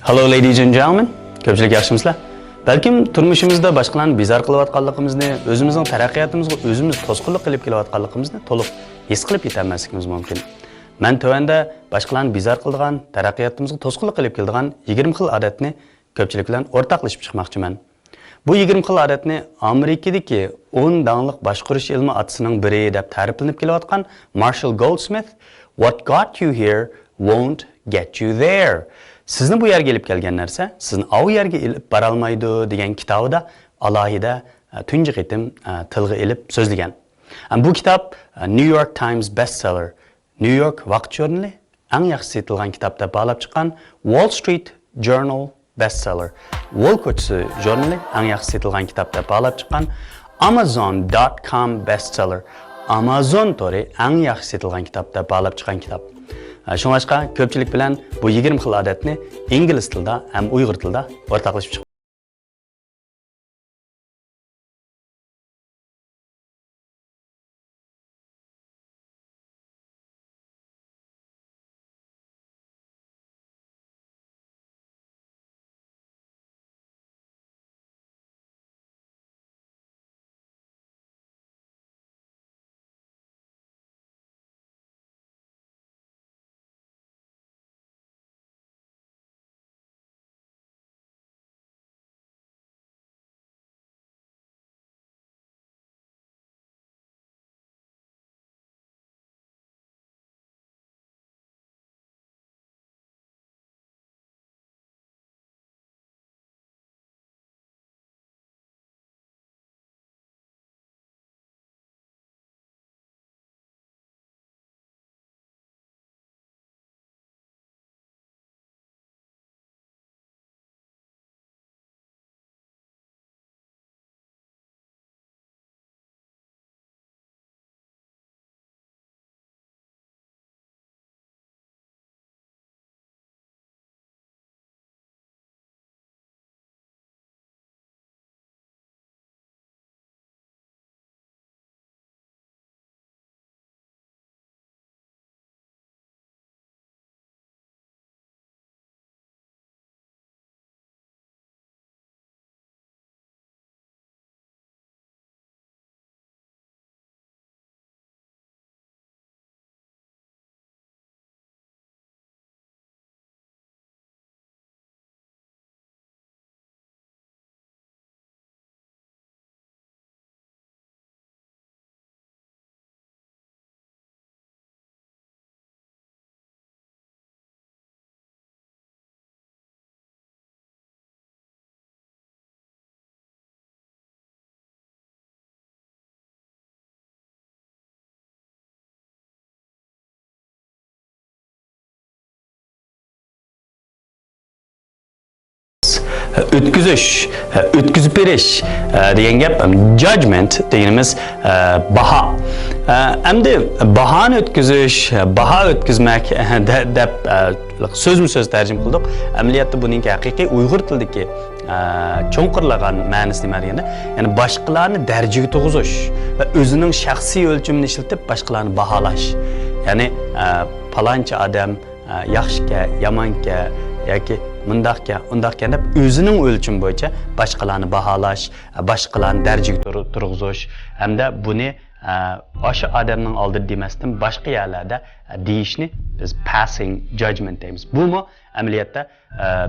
Hello ladies and gentlemen. Ko'pchilik yaxshimisizlar? Balkim turmushimizda boshqalarni bezar qilayotganligimizni, o'zimizning taraqqiyotimizga o'zimiz to'sqinlik qilib kelayotganligimizni to'liq his qilib yetolmasligimiz mumkin. Men tövanda boshqalarni bezar qiladigan, taraqqiyotimizga to'sqinlik qilib keladigan 20 xil odatni ko'pchilik bilan o'rtoqlashib chiqmoqchiman. Bu 20 xil odatni Amerikadagi 10 dangliq boshqarish ilmi otasining biri deb ta'riflanib kelayotgan Marshall Goldsmith "What got you here won't get you there" Sizni bu yerga kelib kelgan narsa sizni o yerga ilib bora olmaydi degan kitobida alohida tunji qitim tilga ilib so'zlagan. Bu kitob New York Times bestseller, New York vaqt jurnali eng yaxshi sotilgan kitob deb baholab chiqqan Wall Street Journal bestseller, Wall ko'chasi jurnali eng yaxshi sotilgan kitob deb baholab chiqqan Amazon.com bestseller, Amazon tori eng yaxshi sotilgan kitob deb baholab chiqqan kitob. Shuningdek, ko'pchilik bilan bu 20 xil odatni ingliz tilida ham uyg'ur tilida o'rtoqlashib chiqdik. Ötküzüp beriş degan gap judgment deganimiz baha. Endi bahani ötküzüş, baha ötküzmek deb so'zma-so'z tarjima qildik. Amaliyotda buning haqiqiy Uyg'ur tilidagi cho'nqirlagan ma'nosi nima deganda, ya'ni boshqalarni darajaga to'g'izish va o'zining shaxsiy o'lchimini ishlatib boshqalarni baholash. Ya'ni palonchi odam yaxshiga, yomonga yoki mundaqqa, undaqqa deb o'zining o'lchimi bo'yicha boshqalarni baholash, boshqalarni darajaga turg'izish hamda buni o'sha odamning oldida demasdan boshqa yerlarda deyishni biz passing judgment deymiz. Bu mu amaliyotda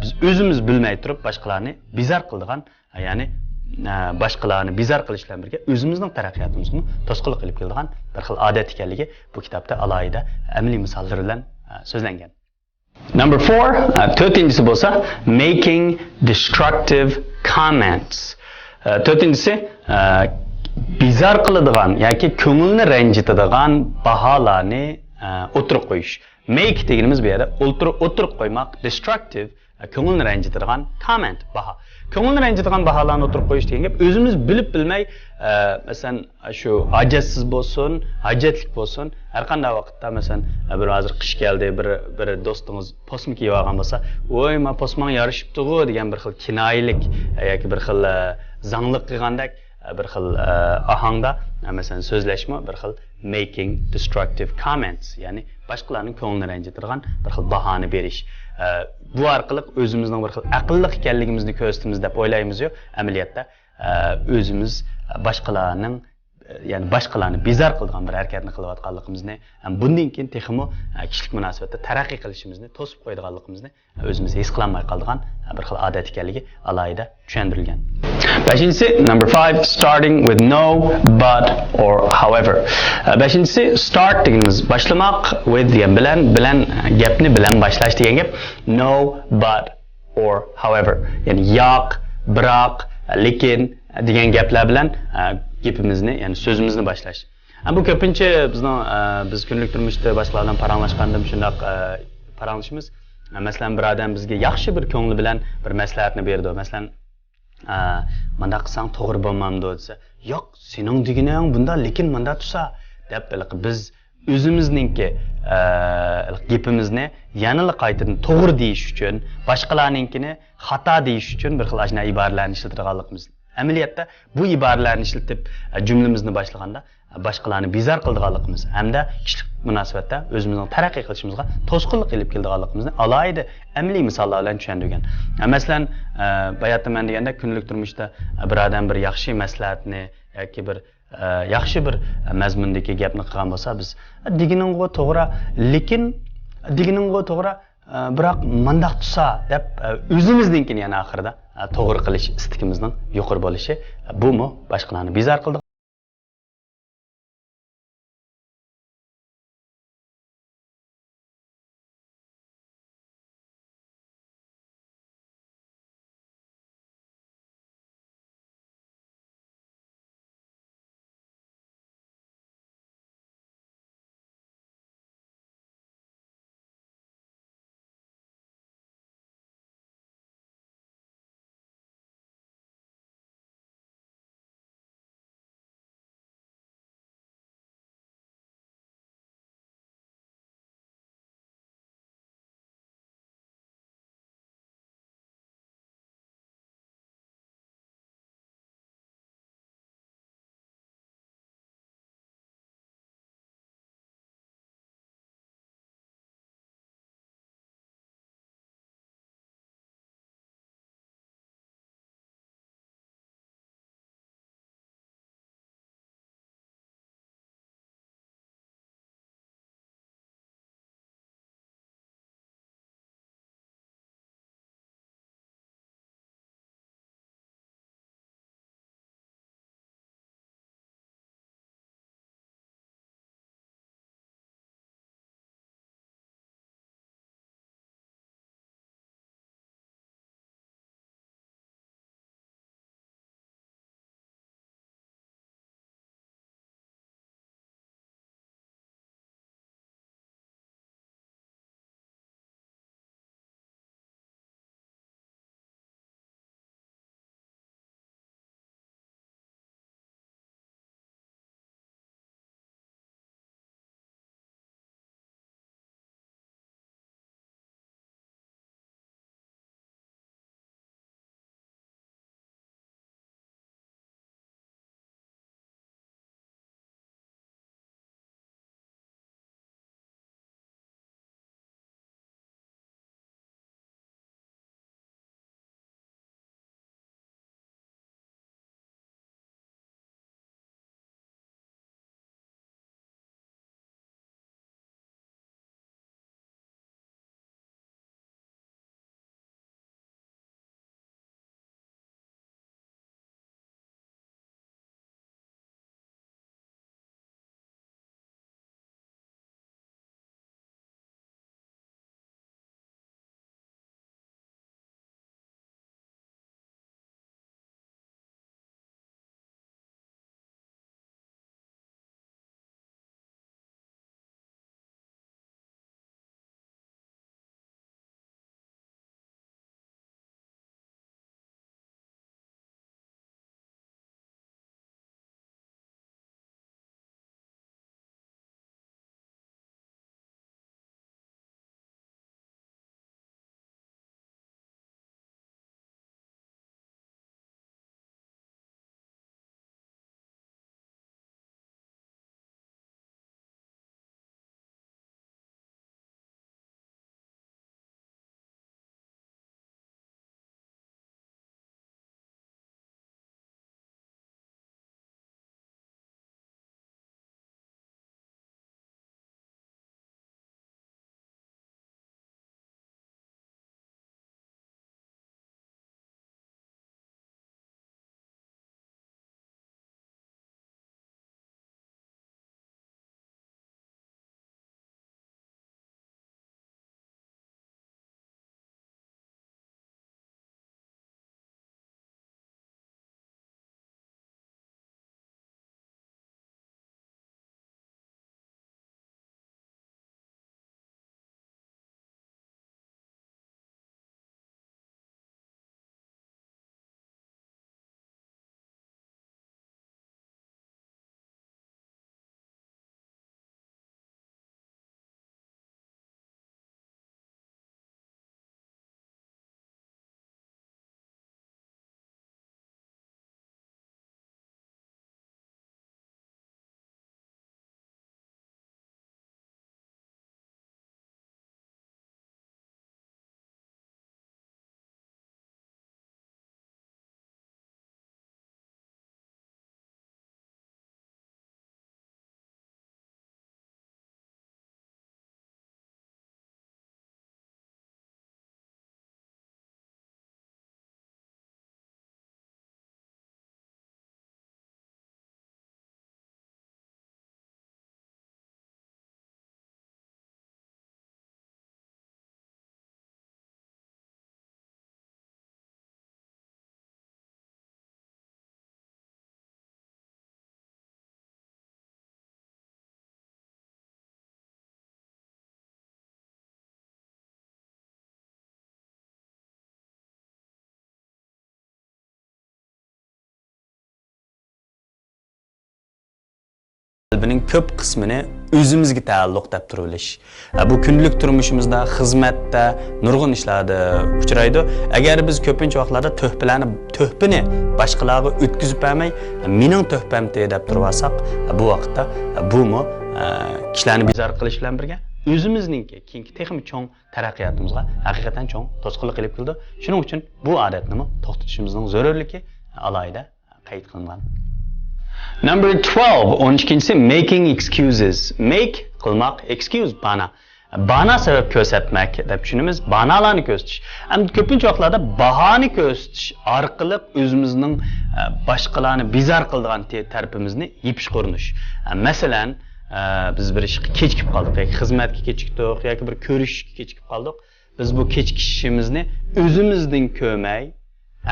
biz o'zimiz bilmay turib boshqalarni bizar qiladigan, ya'ni boshqalarni bizar qilish bilan birga o'zimizning taraqqiyotimizni to'sqinlik qilib keladigan bir xil odat ekanligi bu kitobda alohida amaliy misollar bilan so'zlangan. Number 4, to'rtinchisi bo'lsa making destructive comments. To'rtinchisi bizar qiladigan yoki ko'ngilni ranjitadigan baholarni o'tirib qo'yish. Make deganimiz bu yerda o'tirib qo'ymoq, destructive ko'ngilni ranjitadigan comment baho. Ko'ngilni ranjitadigan baholarni o'tirib qo'yish degan gap o'zimiz bilib bilmay, masalan, shu hajatsiz bo'lsin, hajatlik bo'lsin, har qanday vaqtda masalan, bir hozir qish keldi, bir do'stingiz posma kiyib olgan bo'lsa, "Voy, men posmang yarishibdi-ku" degan bir xil kinoyalik yoki bir xil zanglik qilgandek bir xil ohangda masalan so'zlashma bir xil making destructive comments, ya'ni boshqalarning ko'nglini ranjitirgan bir xil bahoni berish. Bu orqali o'zimizning bir xil aqlli ekanligimizni ko'rsatamiz deb o'ylaymiz-yu, amaliyotda o'zimiz boshqalarning ya'ni boshqalarni bezor qiladigan bir harakatni qilayotganligimizni, bundan keyin texmo kishilik munosabatda taraqqiy qilishimizni to'sib qo'yadiganligimizni o'zimiz his qilmay qolgan bir xil odat ekanligi alohida tushuntirilgan. 5-si number 5 starting with no, but or however. 5-si start deganimiz boshlamoq, with degan bilan gapni bilan boshlash degan gap. No, but or however, ya'ni yo'q, biroq, lekin degan gaplar bilan gapimizni, ya'ni so'zimizni boshlash. Bu ko'pincha biz kunlik turmushda boshqalar bilan paranglashganda shunday paranglashimiz. Masalan, bir odam bizga yaxshi bir ko'ngli bilan bir maslahatni berdi. Masalan, manda qilsang to'g'ri bo'lmamdi desa, yo'q, sening deganing bunda, lekin manda tursa deb biz o'zimizningki gapimizni yanada qaytadan to'g'ri deyish uchun, boshqalarningkini xato deyish uchun bir xil ajna iboralarni ishlatganligimiz. Amaliyotda bu iboralarni ishlatib jumlamizni boshlaganda boshqalarni bezor qilganligimiz hamda kishilik munosabatda o'zimizning taraqqiy qilishimizga to'sqinlik qilib kelganligimizni alohida amaliy misollar bilan tushuntirgan. Masalan, bayatda men deganda kunlik turmushda bir odam bir yaxshi maslahatni yoki bir yaxshi bir mazmundagi gapni qilgan bo'lsa, biz deganingga to'g'ri, lekin deganingga to'g'ri, biroq mandaq tutsa deb o'zimizninkini yana oxirida to'g'ri qilish istikimizning yuqori bo'lishi, bu boshqalarni bezor qildi. qalbining ko'p qismini o'zimizga taalluq deb turilish. Bu kunlik turmushimizda, xizmatda, nurg'un ishlarda uchraydi. Agar biz ko'pincha vaqtlarda to'hpini boshqalarga o'tkazib bermay, mening to'hpamda deb turvasak, bu vaqtda bumi kishilarni bezor qilish bilan birga o'zimizningki keyingi texnik cho'ng taraqqiyotimizga haqiqatan cho'ng to'sqinlik qilib keldi. Shuning uchun bu odatni to'xtatishimizning zarurligi alohida qayd qilingan. Number 12, 12-si making excuses. Make qilmoq, excuse bana sabab ko'rsatmak deb tushunamiz. Banalarni ko'rsatish. Ham ko'pincha vaqtlarda bahoni ko'rsatish orqali o'zimizning boshqalarni bezor qiladigan tarafimizni yepish ko'rinish. Masalan, biz bir ishga kechikib qoldik yoki xizmatga kechikdik yoki bir ko'rishga kechikib qoldik. Biz bu kechikishimizni o'zimizdan ko'may,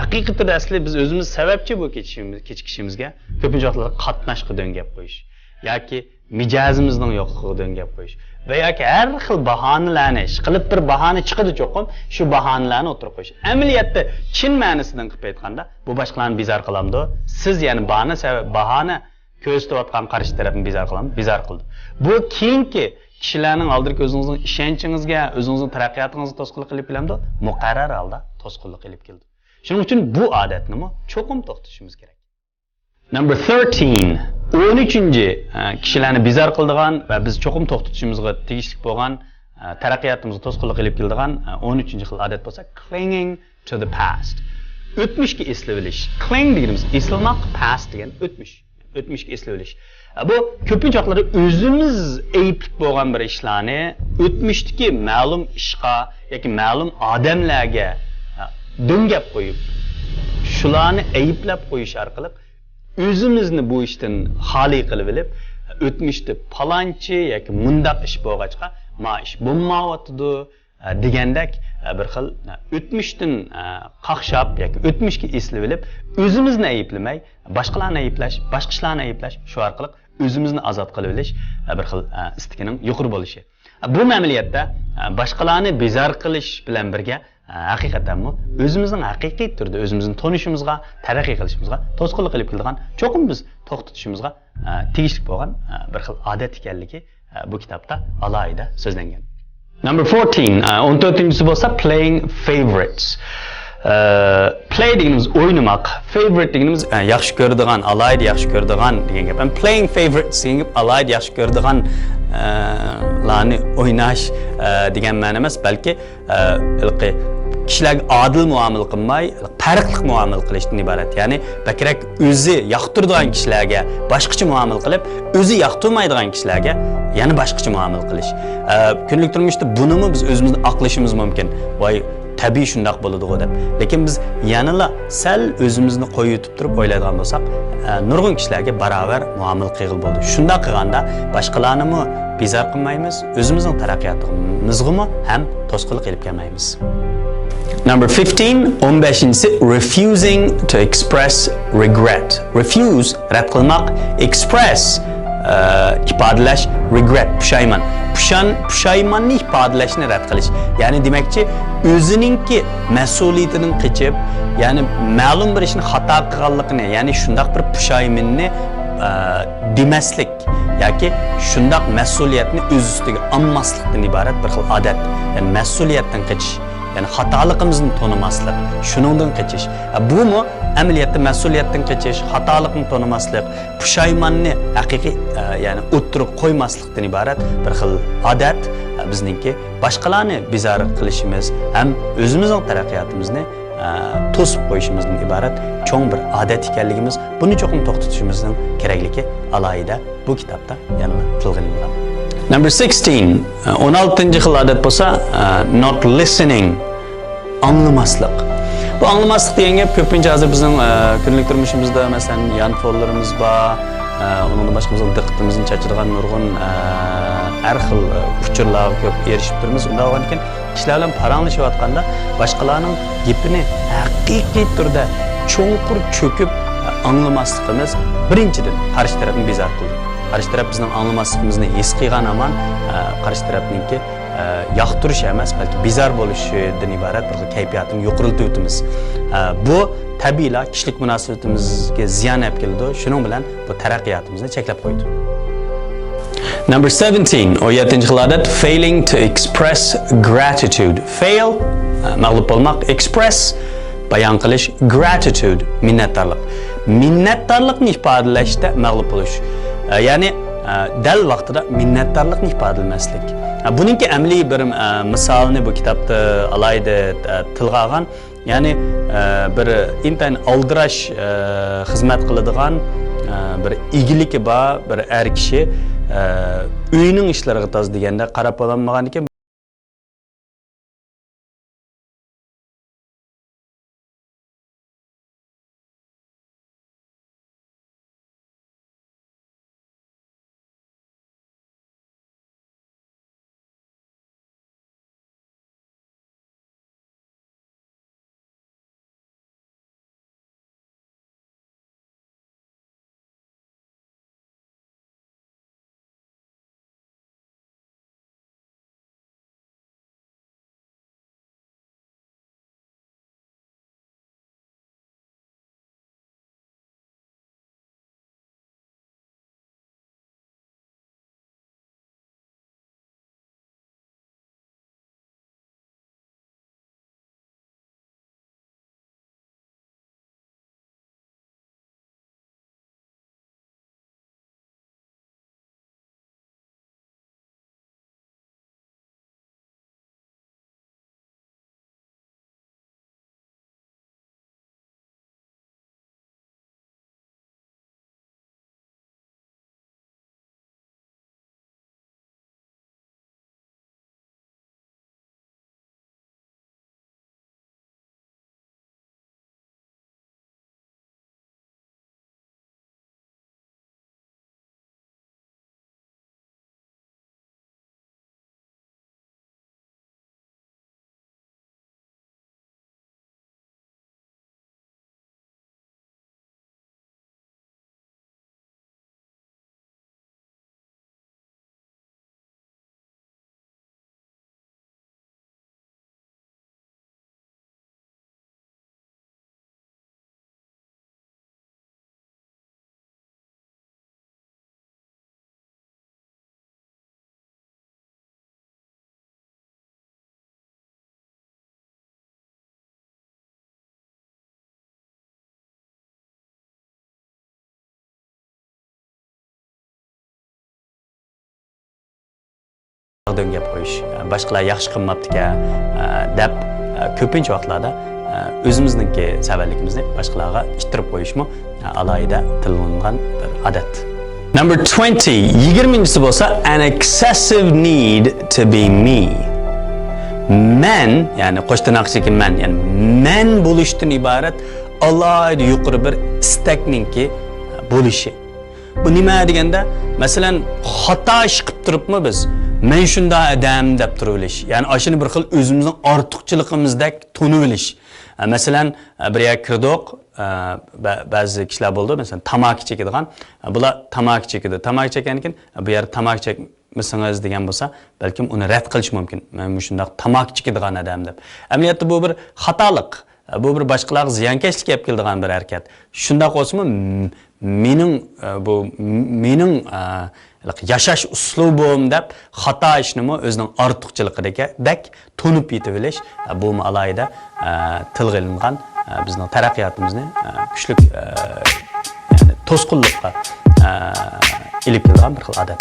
haqiqatda asli biz o'zimiz sababchi bu kechikishimizga ko'pincha vaqtlarda qatnashga dengab qo'yish yoki mijozimizning yo'qligiga dengab qo'yish va yoki har xil bahonalarni qilib bir bahona chiqadi cho'qim shu bahonalarni o'tirib qo'yish. Amaliyotda chin ma'nosidan qilib aytganda bu boshqalarni bezor qilamdi. Siz ya'ni bahona ko'rsatayotgan qarshi tarafni bezor qildi. Bu keyingi kishilarning oldidagi o'zingizning ishonchingizga, o'zingizning taraqqiyotingizga to'sqinlik qilib kelamdi, muqarrar holda to'sqinlik qilib keldi. Shuning uchun bu odatni cho'qim to'xtatishimiz kerak. Number 13, 13-chi kishilarni bezor qiladigan va biz cho'qim to'xtatishimizga tegishli bo'lgan taraqqiyotimizga to'sqinlik qilib keladigan 13-chi xil odat bo'lsa clinging to the past. O'tmishga eslavilish. Cling deganimiz eslamoq, past degan o'tmishga eslavilish. Bu ko'pincha vaqtlarda o'zimiz ayibli bo'lgan bir ishlarni o'tmishdagi ma'lum ishqa yoki ma'lum odamlarga dengab qo'yib, shularni ayblab qo'yish orqali o'zimizni bu ishdan xoli qilib olib, o'tmishda palonchi yoki mundaq ish bo'lg'achqa, ma ish bo'lmayotdi degandak bir xil o'tmishdan qaqshab yoki o'tmishga eslab olib, o'zimizni ayblamay, boshqalarni ayblash, boshqa ishlarni ayblash, shu orqali o'zimizni ozod qilib olish bir xil istikining yuqori bo'lishi. Bu amaliyotda boshqalarni bezor qilish bilan birga haqiqatan o'zimizning haqiqiy turda o'zimizni tonishimizga, taraqqiy qilishimizga to'sqinlik qilib keladigan, cho'qim biz to'xtatishimizga tegishli bo'lgan bir xil odat ekanligi bu kitobda alohida so'zlangan. Number 14, 14-chi bo'lsa playing favorites. Play deganimiz o'ynamoq, favorite deganimiz yaxshi ko'radigan, alohida yaxshi ko'radigan degan gap. Playing favorites degan gap alohida yaxshi ko'radigan larni o'ynash degan ma'no emas, balki kishilarga adil muomala qilmay, farqli muomala qilishdan iborat. Ya'ni bakrak o'zi yoqtiradigan kishilarga boshqacha muomala qilib, o'zi yoqtirmaydigan kishilarga yana boshqacha muomala qilish. Kunlik turmushda buni biz o'zimizni aqlashimiz mumkin. Voy, tabiiy shundoq bo'ladi-ku deb. Lekin biz yanala sal o'zimizni qo'yib turib o'ylaydigan bo'lsak, nurg'un kishilarga barobar muomala qilib bo'ldi. Shundoq qilganda boshqalarni bezor qilmaymiz, o'zimizning taraqqiyotimizga ham to'sqinlik qilib kelmaymiz. Number 15, 15-si refusing to express regret. Refuse rad qilmoq, express ifodalash, regret pushaymon. Pushaymonni ifodalashni rad qilish. Ya'ni demakchi o'ziningki mas'uliyatidan qochib, ya'ni ma'lum bir ishni xato qilganligini, ya'ni shundoq bir pushaymonni demaslik yoki shundoq mas'uliyatni o'z ustiga olmaslikdan iborat bir xil odat. Ya'ni mas'uliyatdan qochish, ya'ni xatoligimizni tonimaslik, shuningdan qochish. Bu amaliyotda mas'uliyatdan qochish, xatolikni tonimaslik, pushaymonni haqiqiy ya'ni o'tirib qo'ymaslikdan iborat bir xil odat. Bizningki boshqalarni bezor qilishimiz ham o'zimizning taraqqiyotimizni to'sib qo'yishimizdan iborat cho'ng bir odat ekanligimiz, buni cho'qim to'xtatishimizning kerakligi alohida bu kitobda yana tilg'anilgan. Number 16, 16-chi xil odat bo'lsa not listening, anglamaslik. Bu anglamaslik degan gap ko'pincha hozir bizning kunlik turmushimizda masalan yanfollarimiz bor, undan boshqa bizning diqqatimizni chachirgan nurg'un har xil uchurlarga ko'p erishib turibmiz. Unda bo'lgankin kishilar bilan paranglashayotganda boshqalarning gapini haqiqiy turda cho'nqur cho'kib anglamasligimiz birinchidan qarshi tarafni bezor qildi. Qarshi taraf bizning anglamasligimizni his qilgan aman qarshi tarafningki yoqtirish emas, balki bezor bo'lishidan iborat bir kayfiyatni yo'qriltib o'timiz. Bu tabiiyla kishilik munosabatimizga ziyon olib keldi. Shuning bilan bu taraqqiyotimizni cheklab qo'ydi. Number 17, 17 xil odat, failing to express gratitude. Fail, mag'lub bo'lmoq, express, bayon qilish, gratitude, minnatdorlik. Minnatdorlikni ifodalashda mag'lub bo'lish. Ya'ni dal vaqtida minnatdorlikni ifodalamaslik. Buningki amaliy bir misolni bu kitobda alayda tilga olgan. Ya'ni bir intayin aldirash xizmat qiladigan bir igiligi bor bir er kishi uyning ishlariga toz deganda qarab ololmagan ekan. Gap qo'yish, boshqalar yaxshi qilmabdi-ka deb ko'pincha vaqtlarda o'zimizningki savalligimizni boshqalarga ittirib qo'yishmi alohida tillangan bir odat. Number 20, 20-si bo'lsa an excessive need to be me. Men, ya'ni qo'shtirnoqchiki men, ya'ni men bo'lishdan iborat alohida yuqori bir istakningki bo'lishi. Bu nima deganda, masalan, xato ish qilib turibmi biz? Men shunda adam deb turilish. Ya'ni ashuni bir xil o'zimizning ortiqchiligimizdek tunib olish. Masalan, bir yer kirdik, ba'zi kishilar bo'ldi, masalan, tamaki chekadigan. Bular tamaki chekadi. Tamaki chekankin, bu yer tamaki chekmisingiz degan bo'lsa, balkim uni rad qilish mumkin. Men shunda tamaki chekadigan adam deb. Amaliyotda bu bir xatolik. Bu bir boshqalarga ziyonkashlik olib keladigan bir harakat. Shunda qo'smi mening yashash uslubim deb xato ishni o'zining ortiqchiligidek tunib yetib olish bu alohida tilga ilingan bizning taraqqiyotimizni kuchli ya'ni to'sqinlikqa ilib kelgan bir xil odat.